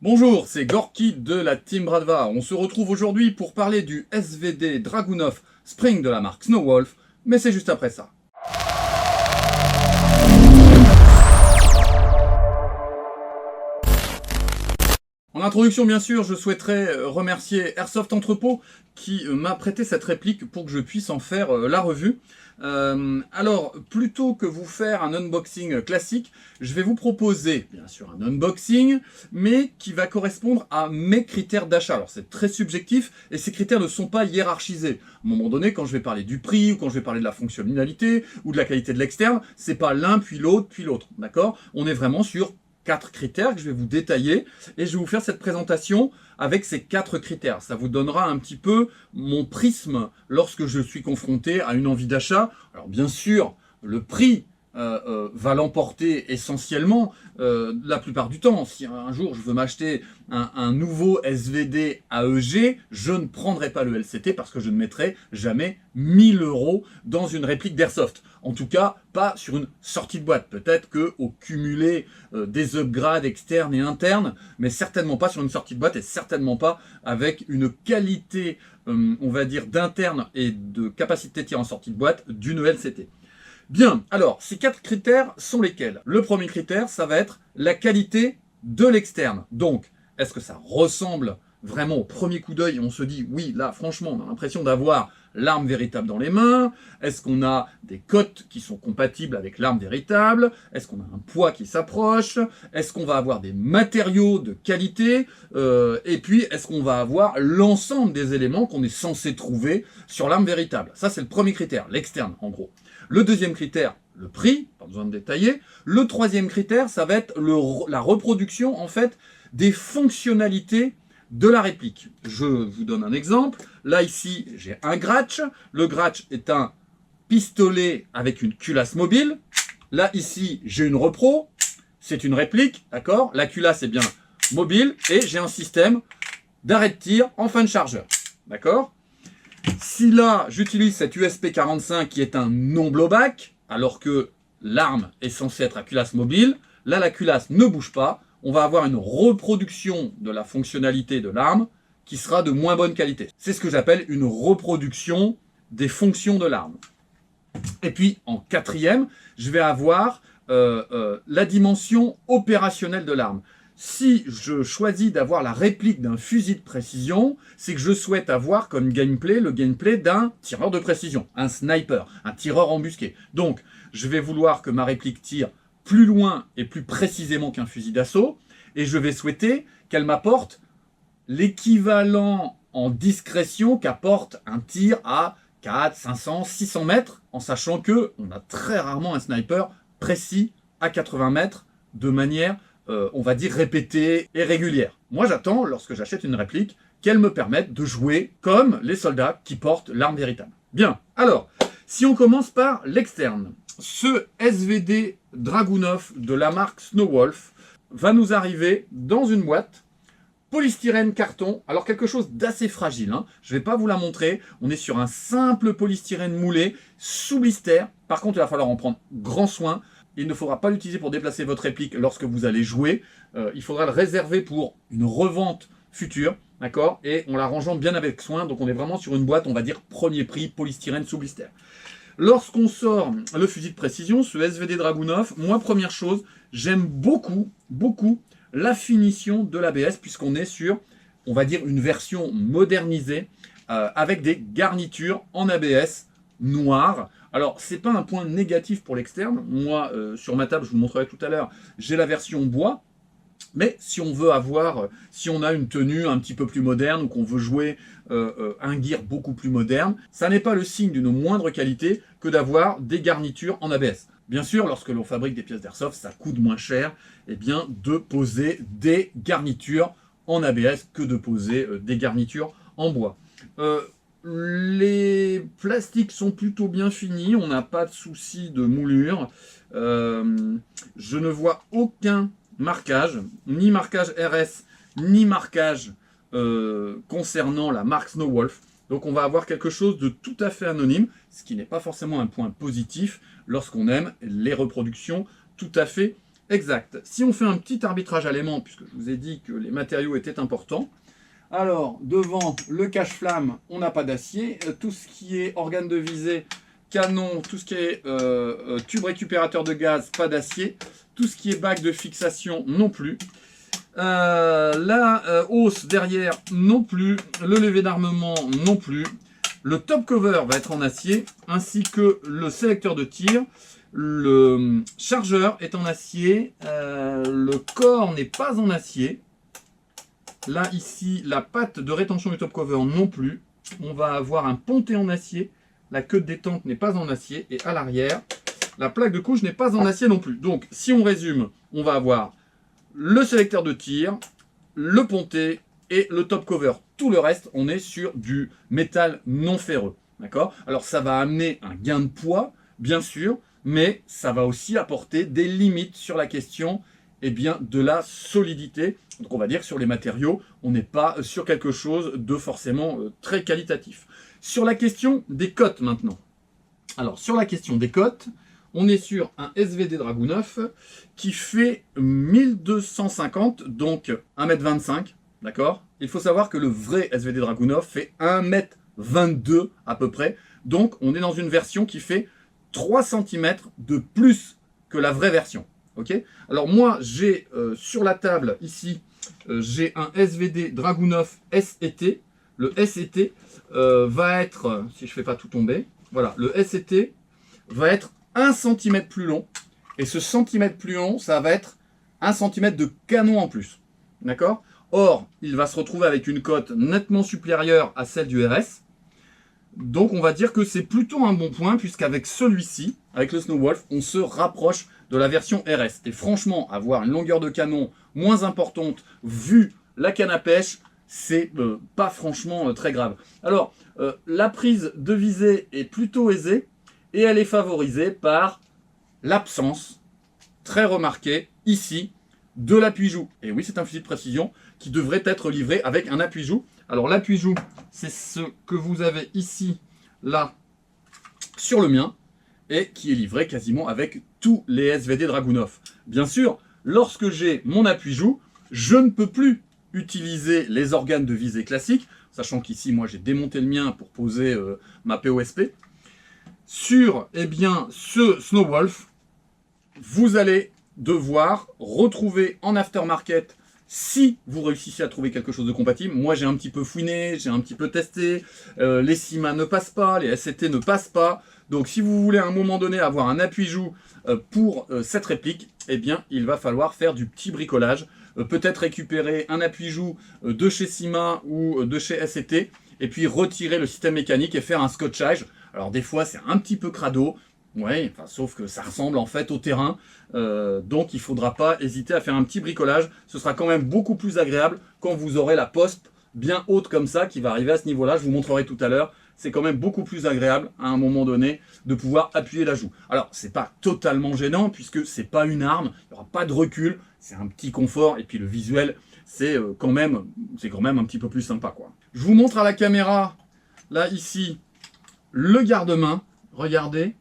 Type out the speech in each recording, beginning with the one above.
Bonjour, c'est Gorky de la Team Bradva. On se retrouve aujourd'hui pour parler du SVD Dragunov Spring de la marque Snowwolf, mais c'est juste après ça. En introduction, bien sûr, je souhaiterais remercier Airsoft Entrepôt qui m'a prêté cette réplique pour que je puisse en faire la revue. Alors, plutôt que vous faire un unboxing classique, je vais vous proposer, bien sûr, un unboxing, mais qui va correspondre à mes critères d'achat. Alors, c'est très subjectif, et ces critères ne sont pas hiérarchisés. À un moment donné, quand je vais parler du prix, ou quand je vais parler de la fonctionnalité, ou de la qualité de l'externe, c'est pas l'un puis l'autre, d'accord? On est vraiment sur 4 critères que je vais vous détailler et je vais vous faire cette présentation avec ces 4 critères. Ça vous donnera un petit peu mon prisme lorsque je suis confronté à une envie d'achat. Alors bien sûr, le prix va l'emporter essentiellement la plupart du temps. Si un jour je veux m'acheter un nouveau SVD AEG, je ne prendrai pas le LCT parce que je ne mettrai jamais 1000 € dans une réplique d'Airsoft. En tout cas, pas sur une sortie de boîte. Peut-être qu'au cumulé des upgrades externes et internes, mais certainement pas sur une sortie de boîte et certainement pas avec une qualité, on va dire, d'interne et de capacité de tir en sortie de boîte d'une LCT. Bien, alors, ces 4 critères sont lesquels? Le premier critère, ça va être la qualité de l'externe. Donc, est-ce que ça ressemble vraiment au premier coup d'œil? On se dit, oui, là, franchement, on a l'impression d'avoir l'arme véritable dans les mains. Est-ce qu'on a des cotes qui sont compatibles avec l'arme véritable? Est-ce qu'on a un poids qui s'approche? Est-ce qu'on va avoir des matériaux de qualité? Et puis, est-ce qu'on va avoir l'ensemble des éléments qu'on est censé trouver sur l'arme véritable? Ça, c'est le premier critère, l'externe, en gros. Le deuxième critère, le prix, pas besoin de détailler. Le troisième critère, ça va être la reproduction, en fait, des fonctionnalités de la réplique. Je vous donne un exemple. Là, ici, j'ai un Gratch. Le Gratch est un pistolet avec une culasse mobile. Là, ici, j'ai une Repro. C'est une réplique, d'accord? La culasse est bien mobile et j'ai un système d'arrêt de tir en fin de chargeur, d'accord? Si là, j'utilise cette USP45 qui est un non-blowback, alors que l'arme est censée être à culasse mobile, là, la culasse ne bouge pas. On va avoir une reproduction de la fonctionnalité de l'arme qui sera de moins bonne qualité. C'est ce que j'appelle une reproduction des fonctions de l'arme. Et puis, en quatrième, je vais avoir la dimension opérationnelle de l'arme. Si je choisis d'avoir la réplique d'un fusil de précision, c'est que je souhaite avoir comme gameplay le gameplay d'un tireur de précision, un sniper, un tireur embusqué. Donc, je vais vouloir que ma réplique tire plus loin et plus précisément qu'un fusil d'assaut, et je vais souhaiter qu'elle m'apporte l'équivalent en discrétion qu'apporte un tir à 4, 500, 600 mètres, en sachant que on a très rarement un sniper précis à 80 mètres de manière on va dire répétée et régulière. Moi j'attends, lorsque j'achète une réplique, qu'elle me permette de jouer comme les soldats qui portent l'arme véritable. Bien, alors, si on commence par l'externe, ce SVD Dragunov de la marque Snowwolf va nous arriver dans une boîte polystyrène carton, alors quelque chose d'assez fragile, hein. Je ne vais pas vous la montrer, on est sur un simple polystyrène moulé, sous blister, par contre il va falloir en prendre grand soin. Il ne faudra pas l'utiliser pour déplacer votre réplique lorsque vous allez jouer. Il faudra le réserver pour une revente future, d'accord? Et on la rangeant bien avec soin. Donc on est vraiment sur une boîte, on va dire, premier prix, polystyrène sous blister. Lorsqu'on sort le fusil de précision, ce SVD Dragunov, moi, première chose, j'aime beaucoup la finition de l'ABS, puisqu'on est sur, on va dire, une version modernisée, avec des garnitures en ABS noir. Alors, c'est pas un point négatif pour l'externe. Moi, sur ma table, je vous montrerai tout à l'heure, j'ai la version bois. Mais si on veut avoir, si on a une tenue un petit peu plus moderne ou qu'on veut jouer un gear beaucoup plus moderne, ça n'est pas le signe d'une moindre qualité que d'avoir des garnitures en ABS. Bien sûr, lorsque l'on fabrique des pièces d'airsoft, ça coûte moins cher bien, de poser des garnitures en ABS que de poser des garnitures en bois. Les plastiques sont plutôt bien finis, on n'a pas de souci de moulure. Je ne vois aucun marquage, ni marquage RS, ni marquage concernant la marque Snowwolf. Donc on va avoir quelque chose de tout à fait anonyme, ce qui n'est pas forcément un point positif lorsqu'on aime les reproductions tout à fait Exact. Si on fait un petit arbitrage à l'aimant, puisque je vous ai dit que les matériaux étaient importants, alors devant le cache-flamme, on n'a pas d'acier. Tout ce qui est organe de visée, canon, tout ce qui est tube récupérateur de gaz, pas d'acier. Tout ce qui est bague de fixation, non plus. La hausse derrière, non plus. Le levier d'armement, non plus. Le top cover va être en acier, ainsi que le sélecteur de tir. Le chargeur est en acier. Le corps n'est pas en acier. Là, ici, la patte de rétention du top cover, non plus. On va avoir un ponté en acier. La queue de détente n'est pas en acier. Et à l'arrière, la plaque de couche n'est pas en acier non plus. Donc, si on résume, on va avoir le sélecteur de tir, le ponté et le top cover. Tout le reste, on est sur du métal non ferreux. D'accord? Alors, ça va amener un gain de poids, bien sûr, mais ça va aussi apporter des limites sur la question de la solidité. Donc, on va dire que sur les matériaux, on n'est pas sur quelque chose de forcément très qualitatif. Sur la question des cotes maintenant. Alors, sur la question des cotes, on est sur un SVD Dragunov qui fait 1250, donc 1,25 m, d'accord? Il faut savoir que le vrai SVD Dragunov fait 1,22 m à peu près. Donc, on est dans une version qui fait 3 cm de plus que la vraie version. Ok? Alors, moi, j'ai sur la table ici, j'ai un SVD Dragunov SET. Le SET va être, si je ne fais pas tout tomber, voilà, le SET va être 1 cm plus long, et ce centimètre plus long, ça va être 1 cm de canon en plus. D'accord? Or, il va se retrouver avec une cote nettement supérieure à celle du RS. Donc, on va dire que c'est plutôt un bon point, puisqu'avec celui-ci, avec le Snowwolf, on se rapproche de la version RS. Et franchement, avoir une longueur de canon moins importante, vu la canne à pêche, c'est pas franchement très grave. Alors, la prise de visée est plutôt aisée, et elle est favorisée par l'absence, très remarquée, ici, de l'appui-joue. Et oui, c'est un fusil de précision qui devrait être livré avec un appui-joue. Alors, l'appui-joue, c'est ce que vous avez ici, là, sur le mien, et qui est livré quasiment avec tous les SVD Dragunov. Bien sûr, lorsque j'ai mon appui-joue, je ne peux plus utiliser les organes de visée classiques, sachant qu'ici, moi, j'ai démonté le mien pour poser ma POSP. Sur ce Snowwolf, vous allez devoir retrouver en aftermarket, si vous réussissez à trouver quelque chose de compatible. Moi, j'ai un petit peu fouiné, j'ai un petit peu testé, les CIMA ne passent pas, les SCT ne passent pas. Donc, si vous voulez à un moment donné avoir un appui-joue pour cette réplique, il va falloir faire du petit bricolage. Peut-être récupérer un appui-joue de chez CIMA ou de chez SCT, et puis retirer le système mécanique et faire un scotchage. Alors des fois c'est un petit peu crado, ouais, sauf que ça ressemble en fait au terrain, donc il ne faudra pas hésiter à faire un petit bricolage. Ce sera quand même beaucoup plus agréable quand vous aurez la poste bien haute comme ça qui va arriver à ce niveau-là. Je vous montrerai tout à l'heure. C'est quand même beaucoup plus agréable à un moment donné de pouvoir appuyer la joue. Alors c'est pas totalement gênant puisque c'est pas une arme, il n'y aura pas de recul, c'est un petit confort et puis le visuel c'est quand même un petit peu plus sympa quoi. Je vous montre à la caméra là ici le garde-main, regardez,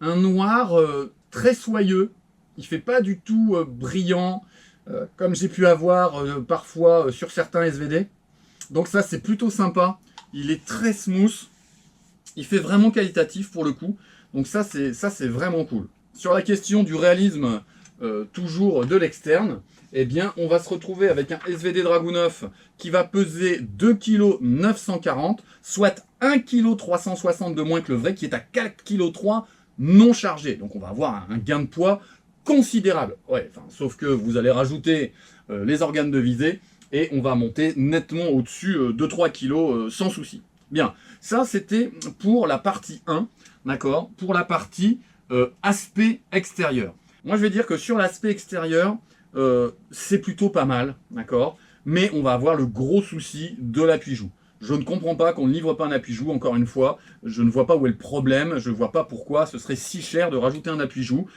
un noir très soyeux, il fait pas du tout brillant comme j'ai pu avoir parfois sur certains SVD. Donc ça c'est plutôt sympa, il est très smooth, il fait vraiment qualitatif pour le coup, donc ça c'est vraiment cool. Sur la question du réalisme toujours de l'externe, on va se retrouver avec un SVD Dragunov qui va peser 2,940 kg, soit 1,360 kg de moins que le vrai qui est à 4,3 kg non chargé. Donc on va avoir un gain de poids considérable. Ouais, sauf que vous allez rajouter les organes de visée et on va monter nettement au-dessus de 3 kg sans souci. Bien, ça c'était pour la partie 1, d'accord? Pour la partie aspect extérieur. Moi je vais dire que sur l'aspect extérieur, c'est plutôt pas mal, d'accord? Mais on va avoir le gros souci de l'appui-joue. Je ne comprends pas qu'on ne livre pas un appui-joue, encore une fois. Je ne vois pas où est le problème, je ne vois pas pourquoi ce serait si cher de rajouter un appui-joue.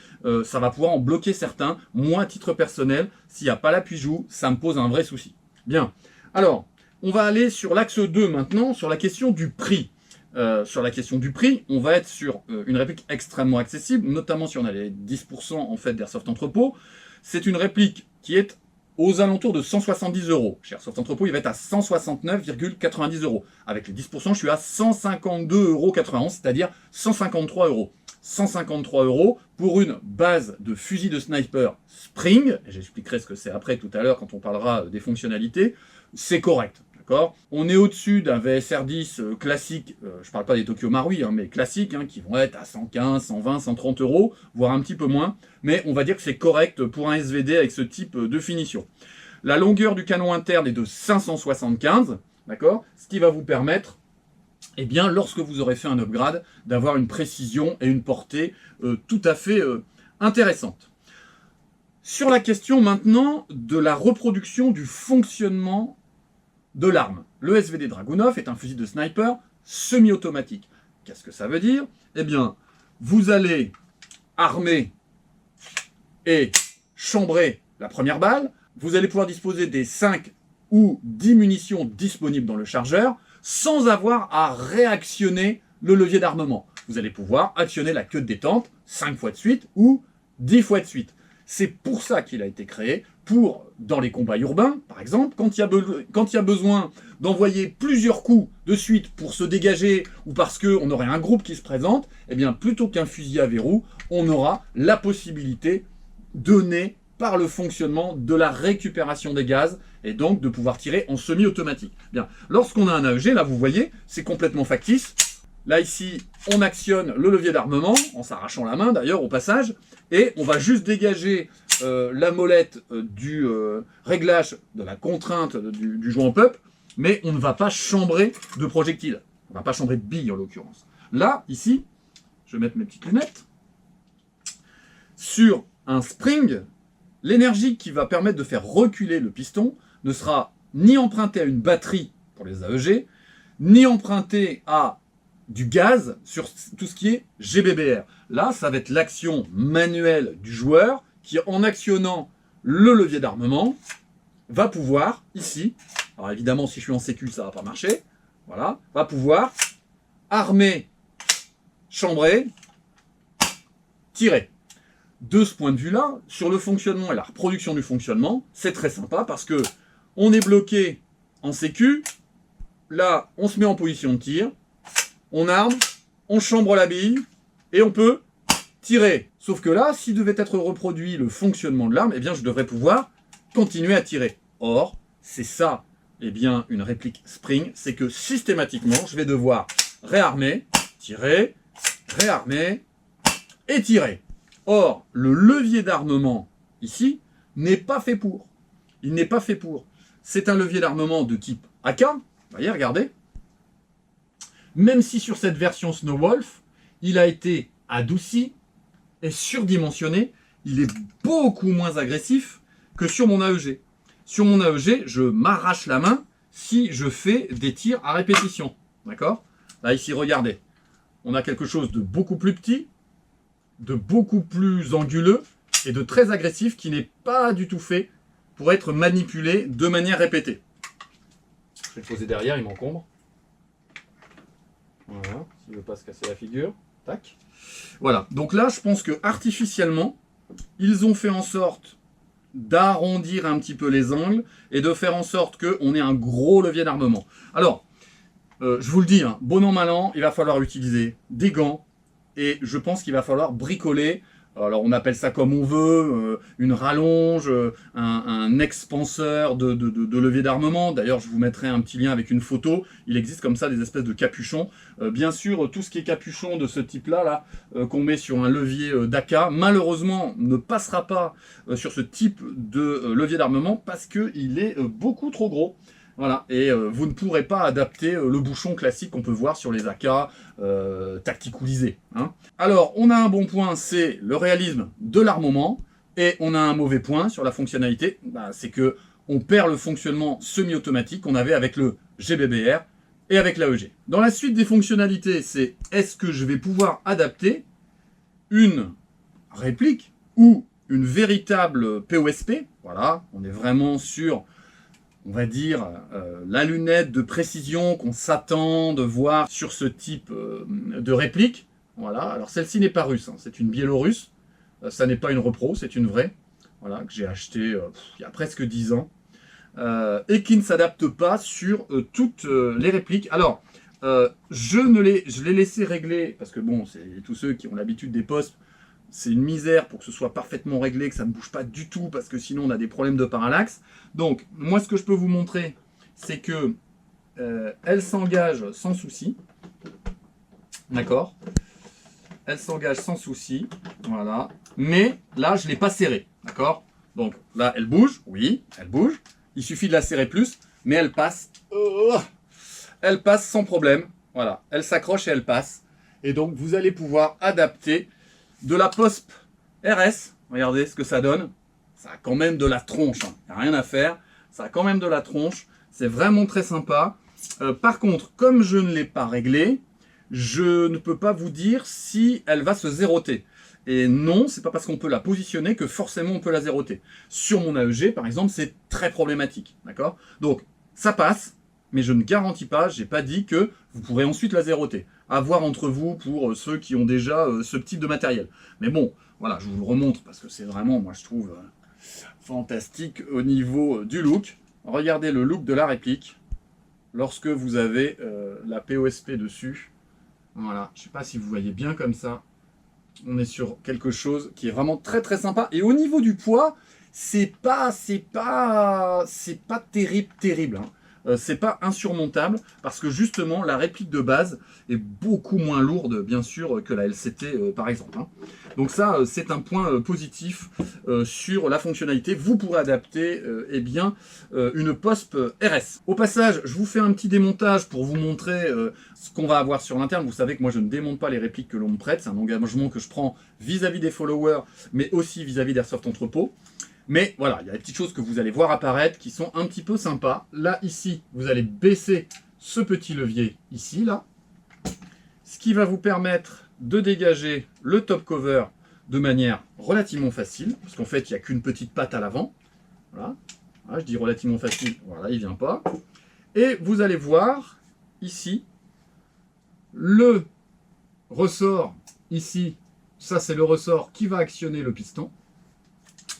Ça va pouvoir en bloquer certains. Moi, à titre personnel, s'il n'y a pas l'appui-joue, ça me pose un vrai souci. Bien, alors, on va aller sur l'axe 2 maintenant, sur la question du prix. Sur la question du prix, on va être sur une réplique extrêmement accessible, notamment si on a les 10% en fait d'Airsoft Entrepôt. C'est une réplique qui est aux alentours de 170 €. Chez Airsoft Entrepôt, il va être à 169,90 €. Avec les 10%, je suis à 152,91 €, c'est-à-dire 153 €. 153 € pour une base de fusil de sniper Spring, et j'expliquerai ce que c'est après tout à l'heure quand on parlera des fonctionnalités, c'est correct. On est au-dessus d'un VSR10 classique, je ne parle pas des Tokyo Marui, mais classiques, qui vont être à 115, 120, 130 €, voire un petit peu moins, mais on va dire que c'est correct pour un SVD avec ce type de finition. La longueur du canon interne est de 575, d'accord, ce qui va vous permettre, eh bien, lorsque vous aurez fait un upgrade, d'avoir une précision et une portée tout à fait intéressante. Sur la question maintenant de la reproduction du fonctionnement de l'arme. Le SVD Dragunov est un fusil de sniper semi-automatique. Qu'est-ce que ça veut dire? Eh bien, vous allez armer et chambrer la première balle. Vous allez pouvoir disposer des 5 ou 10 munitions disponibles dans le chargeur sans avoir à réactionner le levier d'armement. Vous allez pouvoir actionner la queue de détente 5 fois de suite ou 10 fois de suite. C'est pour ça qu'il a été créé, pour, dans les combats urbains, par exemple, quand il y a besoin d'envoyer plusieurs coups de suite pour se dégager, ou parce qu'on aurait un groupe qui se présente, eh bien, plutôt qu'un fusil à verrou, on aura la possibilité donnée par le fonctionnement de la récupération des gaz, et donc de pouvoir tirer en semi-automatique. Bien, lorsqu'on a un AEG, là, vous voyez, c'est complètement factice. Là, ici, on actionne le levier d'armement, en s'arrachant la main d'ailleurs au passage, et on va juste dégager la molette du réglage de la contrainte du jouant pop, mais on ne va pas chambrer de projectiles. On ne va pas chambrer de billes en l'occurrence. Là, ici, je vais mettre mes petites lunettes. Sur un spring, l'énergie qui va permettre de faire reculer le piston ne sera ni empruntée à une batterie pour les AEG, ni empruntée à du gaz sur tout ce qui est GBBR. Là, ça va être l'action manuelle du joueur qui, en actionnant le levier d'armement, va pouvoir, ici, alors évidemment, si je suis en sécu, ça ne va pas marcher, voilà, va pouvoir armer, chambrer, tirer. De ce point de vue-là, sur le fonctionnement et la reproduction du fonctionnement, c'est très sympa parce que on est bloqué en sécu, là, on se met en position de tir, on arme, on chambre la bille, et on peut tirer. Sauf que là, s'il devait être reproduit le fonctionnement de l'arme, eh bien, je devrais pouvoir continuer à tirer. Or, c'est ça, eh bien, une réplique Spring, c'est que systématiquement, je vais devoir réarmer, tirer, réarmer, et tirer. Or, le levier d'armement, ici, n'est pas fait pour. Il n'est pas fait pour. C'est un levier d'armement de type AK, vous voyez, regardez. Même si sur cette version Snowwolf, il a été adouci et surdimensionné, il est beaucoup moins agressif que sur mon AEG. Sur mon AEG, je m'arrache la main si je fais des tirs à répétition. D'accord? Là, ici, regardez. On a quelque chose de beaucoup plus petit, de beaucoup plus anguleux et de très agressif qui n'est pas du tout fait pour être manipulé de manière répétée. Je vais le poser derrière, il m'encombre. Voilà, s'il ne veut pas se casser la figure. Tac. Voilà, donc là, je pense que artificiellement, ils ont fait en sorte d'arrondir un petit peu les angles et de faire en sorte qu'on ait un gros levier d'armement. Alors, je vous le dis, bon an, mal an, il va falloir utiliser des gants et je pense qu'il va falloir bricoler. Alors on appelle ça comme on veut, une rallonge, un expanseur de levier d'armement. D'ailleurs je vous mettrai un petit lien avec une photo. Il existe comme ça des espèces de capuchons. Bien sûr tout ce qui est capuchon de ce type là qu'on met sur un levier d'AK, malheureusement ne passera pas sur ce type de levier d'armement parce qu'il est beaucoup trop gros. Voilà, et vous ne pourrez pas adapter le bouchon classique qu'on peut voir sur les AK tacticalisés. Alors, on a un bon point, c'est le réalisme de l'armement, et on a un mauvais point sur la fonctionnalité, c'est que on perd le fonctionnement semi-automatique qu'on avait avec le GBBR et avec l'AEG. Dans la suite des fonctionnalités, c'est est-ce que je vais pouvoir adapter une réplique ou une véritable POSP. Voilà, on est vraiment sur, on va dire, la lunette de précision qu'on s'attend de voir sur ce type de réplique. Voilà, alors celle-ci n'est pas russe, c'est une biélorusse. Ça n'est pas une repro, c'est une vraie. voilà, que j'ai acheté il y a presque 10 ans, et qui ne s'adapte pas sur toutes les répliques. Alors, je l'ai laissé régler, parce que bon, c'est tous ceux qui ont l'habitude des postes, c'est une misère pour que ce soit parfaitement réglé, que ça ne bouge pas du tout, parce que sinon on a des problèmes de parallaxe. Donc, moi ce que je peux vous montrer, c'est que elle s'engage sans souci. D'accord? Elle s'engage sans souci. Voilà. Mais là, je ne l'ai pas serrée. D'accord? Donc là, elle bouge. Oui, elle bouge. Il suffit de la serrer plus, mais elle passe. Elle passe sans problème. Voilà. Elle s'accroche et elle passe. Et donc, vous allez pouvoir adapter de la POSP RS. Regardez ce que ça donne. Ça a quand même de la tronche. Il n'y a rien à faire. Ça a quand même de la tronche. C'est vraiment très sympa. Par contre, comme je ne l'ai pas réglée, je ne peux pas vous dire si elle va se zéroter. Et non, c'est pas parce qu'on peut la positionner que forcément on peut la zéroter. Sur mon AEG, par exemple, c'est très problématique. D'accord? Donc, ça passe, mais je ne garantis pas, j'ai pas dit que vous pourrez ensuite la zéroter. À voir entre vous pour ceux qui ont déjà ce type de matériel. Mais bon, voilà, je vous le remontre parce que c'est vraiment, moi je trouve, fantastique au niveau du look. Regardez le look de la réplique lorsque vous avez la POSP dessus. Voilà, je ne sais pas si vous voyez bien comme ça. On est sur quelque chose qui est vraiment très très sympa. Et au niveau du poids, c'est pas terrible. Hein. C'est pas insurmontable parce que justement la réplique de base est beaucoup moins lourde bien sûr que la LCT par exemple. Hein. Donc ça c'est un point positif sur la fonctionnalité. Vous pourrez adapter eh bien, une POSP RS. Au passage, je vous fais un petit démontage pour vous montrer ce qu'on va avoir sur l'interne. Vous savez que moi je ne démonte pas les répliques que l'on me prête. C'est un engagement que je prends vis-à-vis des followers mais aussi vis-à-vis d'Airsoft Entrepôt. Mais voilà, il y a des petites choses que vous allez voir apparaître qui sont un petit peu sympas. Là, ici, vous allez baisser ce petit levier ici, là. Ce qui va vous permettre de dégager le top cover de manière relativement facile. Parce qu'en fait, il n'y a qu'une petite patte à l'avant. Voilà. Voilà, je dis relativement facile. Voilà, il ne vient pas. Et vous allez voir, ici, le ressort, ici, ça c'est le ressort qui va actionner le piston.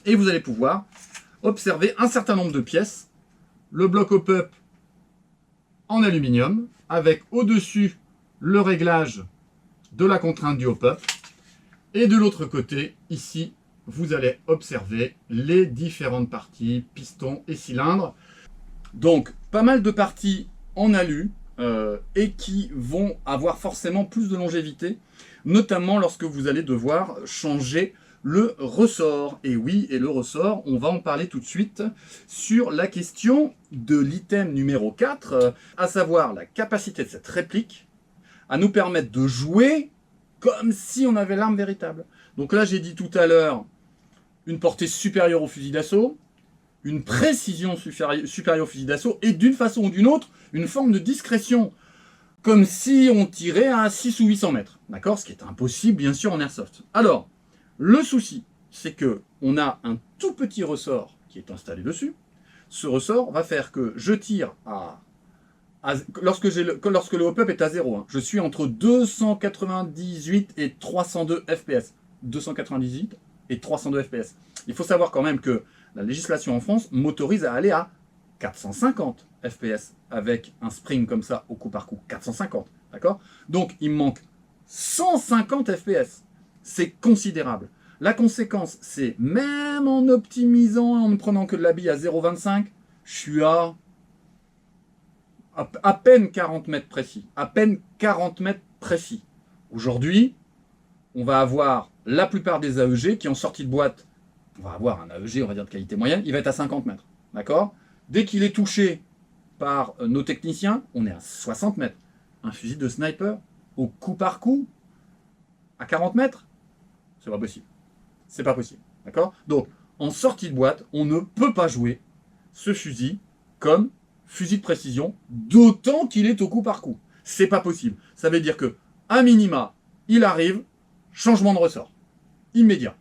Et vous allez pouvoir observer un certain nombre de pièces. Le bloc hop-up en aluminium, avec au-dessus le réglage de la contrainte du hop-up. Et de l'autre côté, ici, vous allez observer les différentes parties, pistons et cylindres. Donc, pas mal de parties en alu et qui vont avoir forcément plus de longévité, notamment lorsque vous allez devoir changer le ressort. Et oui, et le ressort, on va en parler tout de suite sur la question de l'item numéro 4, à savoir la capacité de cette réplique à nous permettre de jouer comme si on avait l'arme véritable. Donc là, j'ai dit tout à l'heure, une portée supérieure au fusil d'assaut, une précision supérieure au fusil d'assaut, et d'une façon ou d'une autre, une forme de discrétion, comme si on tirait à 6 ou 800 mètres. D'accord? Ce qui est impossible, bien sûr, en airsoft. Alors, le souci, c'est que on a un tout petit ressort qui est installé dessus. Ce ressort va faire que je tire lorsque le hop-up est à 0, hein, je suis entre 298 et 302 FPS. 298 et 302 FPS. Il faut savoir quand même que la législation en France m'autorise à aller à 450 FPS avec un spring comme ça au coup par coup. 450, d'accord? Donc il me manque 150 FPS. C'est considérable. La conséquence, c'est même en optimisant, en ne prenant que de la bille à 0,25, je suis à peine 40 mètres précis. À peine 40 mètres précis. Aujourd'hui, on va avoir la plupart des AEG qui, en sortie de boîte, on va avoir un AEG, on va dire, de qualité moyenne, il va être à 50 mètres. D'accord? Dès qu'il est touché par nos techniciens, on est à 60 mètres. Un fusil de sniper, au coup par coup, à 40 mètres, c'est pas possible. C'est pas possible. D'accord? Donc, en sortie de boîte, on ne peut pas jouer ce fusil comme fusil de précision, d'autant qu'il est au coup par coup. C'est pas possible. Ça veut dire que, à minima, il arrive, changement de ressort. Immédiat.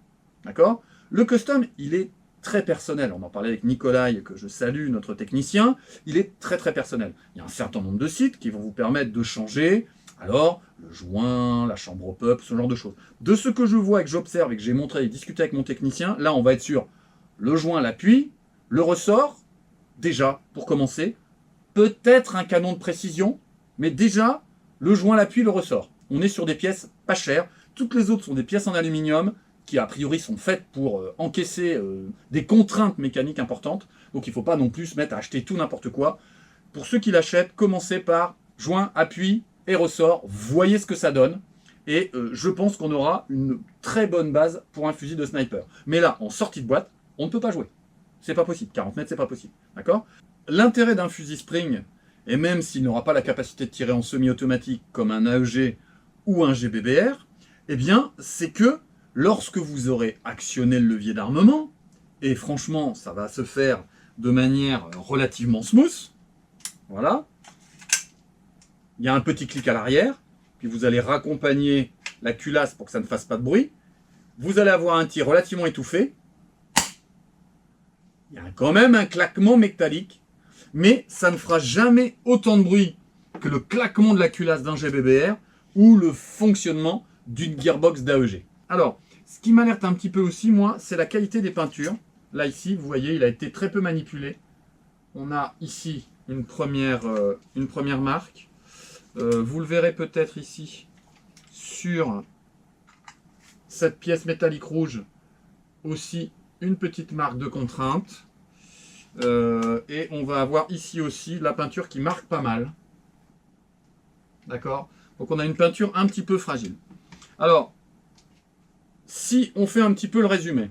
D'accord? Le custom, il est très personnel. On en parlait avec Nikolai, que je salue, notre technicien. Il est très très personnel. Il y a un certain nombre de sites qui vont vous permettre de changer. Alors, le joint, la chambre hop-up, ce genre de choses. De ce que je vois et que j'observe et que j'ai montré et discuté avec mon technicien, là, on va être sur le joint, l'appui, le ressort, déjà, pour commencer, peut-être un canon de précision, mais déjà, le joint, l'appui, le ressort. On est sur des pièces pas chères. Toutes les autres sont des pièces en aluminium qui, a priori, sont faites pour encaisser des contraintes mécaniques importantes. Donc, il ne faut pas non plus se mettre à acheter tout n'importe quoi. Pour ceux qui l'achètent, commencez par joint, appui et ressort. Voyez ce que ça donne. Et je pense qu'on aura une très bonne base pour un fusil de sniper. Mais là, en sortie de boîte, on ne peut pas jouer. C'est pas possible. 40 mètres, c'est pas possible. D'accord ? L'intérêt d'un fusil Spring, et même s'il n'aura pas la capacité de tirer en semi-automatique comme un AEG ou un GBBR, eh bien, c'est que lorsque vous aurez actionné le levier d'armement, et franchement, ça va se faire de manière relativement smooth, voilà, il y a un petit clic à l'arrière, puis vous allez raccompagner la culasse pour que ça ne fasse pas de bruit, vous allez avoir un tir relativement étouffé, il y a quand même un claquement métallique, mais ça ne fera jamais autant de bruit que le claquement de la culasse d'un GBBR ou le fonctionnement d'une gearbox d'AEG. Alors, ce qui m'alerte un petit peu aussi, moi, c'est la qualité des peintures. Là, ici, vous voyez, il a été très peu manipulé. On a ici une première marque. Vous le verrez peut-être ici sur cette pièce métallique rouge, aussi une petite marque de contrainte. Et on va avoir ici aussi la peinture qui marque pas mal. D'accord ? Donc on a une peinture un petit peu fragile. Alors, si on fait un petit peu le résumé.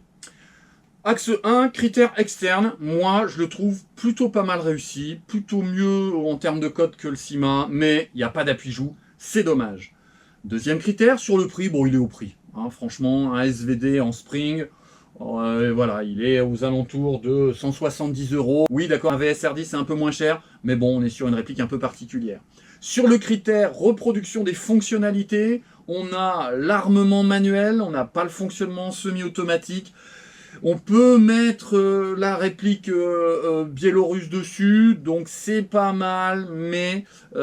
Axe 1, critères externes, moi je le trouve plutôt pas mal réussi, plutôt mieux en termes de code que le Syma, mais il n'y a pas d'appui-joue, c'est dommage. Deuxième critère, sur le prix, bon il est au prix. Hein, franchement, un SVD en Spring, voilà, il est aux alentours de 170 €. Oui d'accord, un VSR10 c'est un peu moins cher, mais bon on est sur une réplique un peu particulière. Sur le critère reproduction des fonctionnalités, on a l'armement manuel, on n'a pas le fonctionnement semi-automatique. On peut mettre la réplique biélorusse dessus, donc c'est pas mal, mais on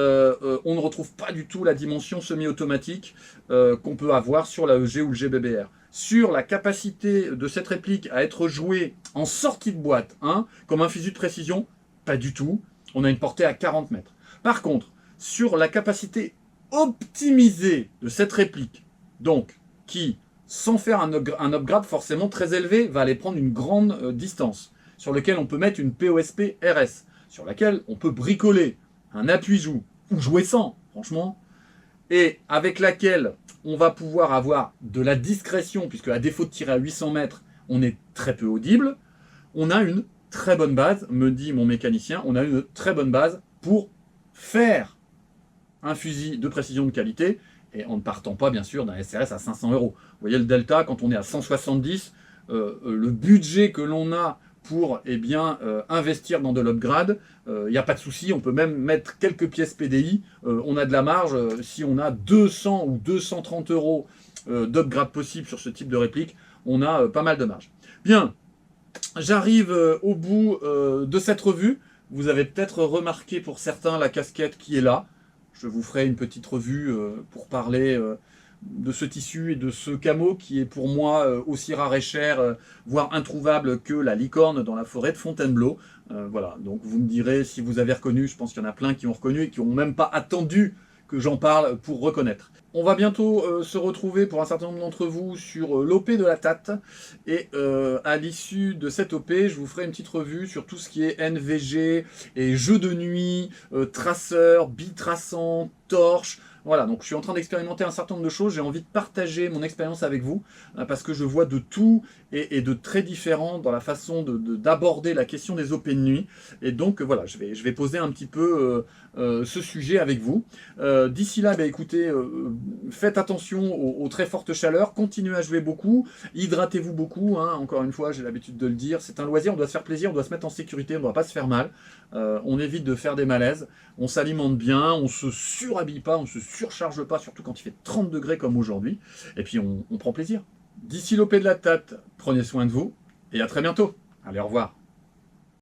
ne retrouve pas du tout la dimension semi-automatique qu'on peut avoir sur la l'AEG ou le GBBR. Sur la capacité de cette réplique à être jouée en sortie de boîte, hein, comme un fusil de précision, pas du tout. On a une portée à 40 mètres. Par contre, sur la capacité optimisée de cette réplique, donc qui, sans faire un upgrade forcément très élevé, va aller prendre une grande distance, sur lequel on peut mettre une POSP RS, sur laquelle on peut bricoler un appui-joue, ou jouer sans, franchement, et avec laquelle on va pouvoir avoir de la discrétion, puisque à défaut de tirer à 800 mètres, on est très peu audible, on a une très bonne base, me dit mon mécanicien, on a une très bonne base pour faire un fusil de précision de qualité, et en ne partant pas bien sûr d'un SRS à 500 €. Vous voyez le delta, quand on est à 170, le budget que l'on a pour investir dans de l'upgrade, il n'y a pas de souci, on peut même mettre quelques pièces PDI, on a de la marge, si on a 200 ou 230 € d'upgrade possible sur ce type de réplique, on a pas mal de marge. Bien, j'arrive au bout de cette revue. Vous avez peut-être remarqué pour certains la casquette qui est là. Je vous ferai une petite revue pour parler de ce tissu et de ce camo qui est pour moi aussi rare et cher, voire introuvable que la licorne dans la forêt de Fontainebleau. Voilà, donc vous me direz si vous avez reconnu, je pense qu'il y en a plein qui ont reconnu et qui n'ont même pas attendu que j'en parle pour reconnaître. On va bientôt se retrouver pour un certain nombre d'entre vous sur l'OP de la TAT et à l'issue de cette OP, je vous ferai une petite revue sur tout ce qui est NVG et jeux de nuit, traceurs, bitraçants, torches. Voilà, donc je suis en train d'expérimenter un certain nombre de choses, j'ai envie de partager mon expérience avec vous, parce que je vois de tout et de très différent dans la façon d'aborder la question des OP de nuit. Et donc voilà, je vais poser un petit peu ce sujet avec vous. D'ici là, écoutez, faites attention aux très fortes chaleurs, continuez à jouer beaucoup, hydratez-vous beaucoup, hein, encore une fois, j'ai l'habitude de le dire, c'est un loisir, on doit se faire plaisir, on doit se mettre en sécurité, on ne doit pas se faire mal, on évite de faire des malaises, on s'alimente bien, on se surhabille pas, on se surcharge pas, surtout quand il fait 30 degrés comme aujourd'hui, et puis on prend plaisir. D'ici l'OP de la TAT, prenez soin de vous, et à très bientôt. Allez, au revoir.